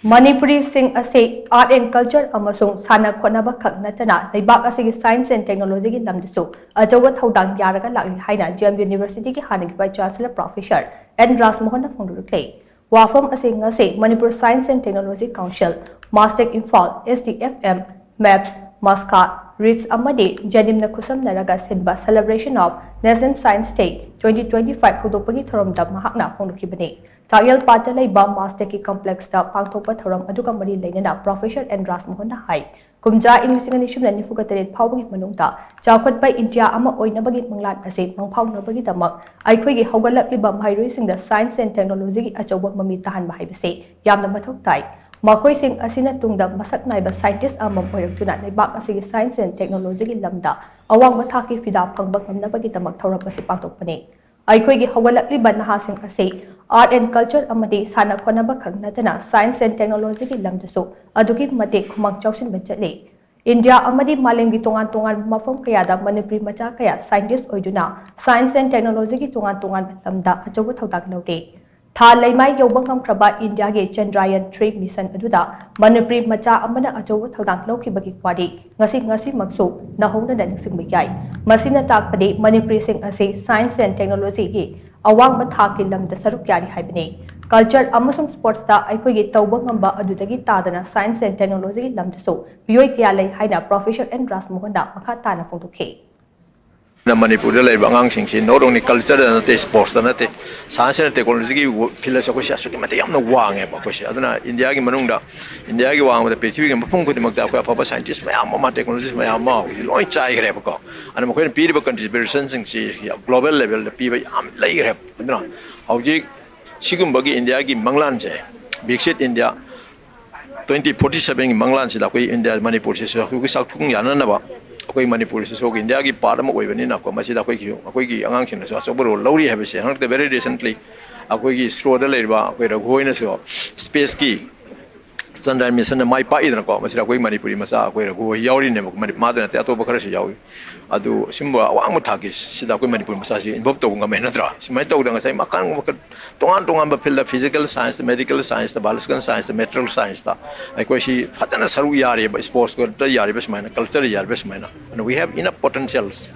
Manipuri sing ase art and culture amasung Sana-Khotnaba Khak Nattana leibak asigi science and technology ki Lamdasu Achouba Thoudang yaraga lakli haina University ki hanagi Vice Chancellor Professor and Rajmuhon na phongdorakli. Wafam ase ngase Manipur Science and Technology Council, Mastek Infal, SDFM, MAPS, Mascot, REITs amadi janim na kusam naraga sinba celebration of National Science Day 2025 hudopagi thoramda mahakna phongdokibani. Tagyal pata leiba Masteki complex da pangthopa thoram aduga mari leinana Professor and Rajmuhon na hai. Kumja English nishum ni fugateret phawbagi manungta chawkhat bai India ama oinabagi manglan ase mangphawnabagi damak aikhoi haugalakliba mahiroisingda science and technology gi achouba mami tahan haibase yamna mathau tai. Makoi sing asina tungda masak naiba scientist amam oiraktuna leibak asigi science and technology gi lamda awang mathaki fida phangba ngamnabagi damak thorap ase pangtokpani. Aikhoi gi haugalakliba nahasing ase art and culture amadi Sana-Khotnaba Khak Nattana science and technology ki lamdasu adugi mate khumang chawsin bachale. India amadi malem gi tongan mafam kaya da Manipuri macha kaya scientist oiduna science and technology ki tongan lamda achouba thoudang laude. Tha leimai yobang kamkraba India ge Chandrayaan-3 mission aduda Manipuri macha amana achouba thoudang laukibagi kwadi ngasi maksu nahongna na ningsingba yai. Masina takpadi Manipuri sing ase science and technology gi awang mathaki lamda saruk yari haibani. Culture amasung sports da aikhoi gi tawba ngamba adudagi tadana science and technology gi lamdasu biyoi kya lei haina Professor and Rajmuhon da makha tana phongdokhe. Na Manipuri leibak angsing si not only culture na te sports na te science and technology gi philosophy ko siya mate yamna wange ba ko siya aduna India gi manungda India gi wang da prithvi gi mapung ko dimagda ko apa scientist mayam ma technologies mayam ma loi chai gre ba ko ana mo ko pi ba contribution sing si global level da pi ba am lai gre aduna hauji sigum ba gi India gi manglan je bixit India 2047 gi manglan si da ko India Manipur si so ko sak thung yana na ba koi Manipur so India ki part ma oibani na ko masida koi ki angang sin so so bro lori have se hang very recently akoi ki straw da leiba koi ragoi na so space ki Chandrayaan mission na mai pa idna ko masida koi Manipuri masa koi ragoi yauri ne ma da te ato ba khara se yawi adu simba awang ma thagi sida koi Manipur masa si involve to ngam na tra simai to da ngai makan tongan ba field physical science medical science biological science material science ta koi si hatana saru yari ba sports ko ta yari ba smaina culture yari ba smaina and we have enough potentials.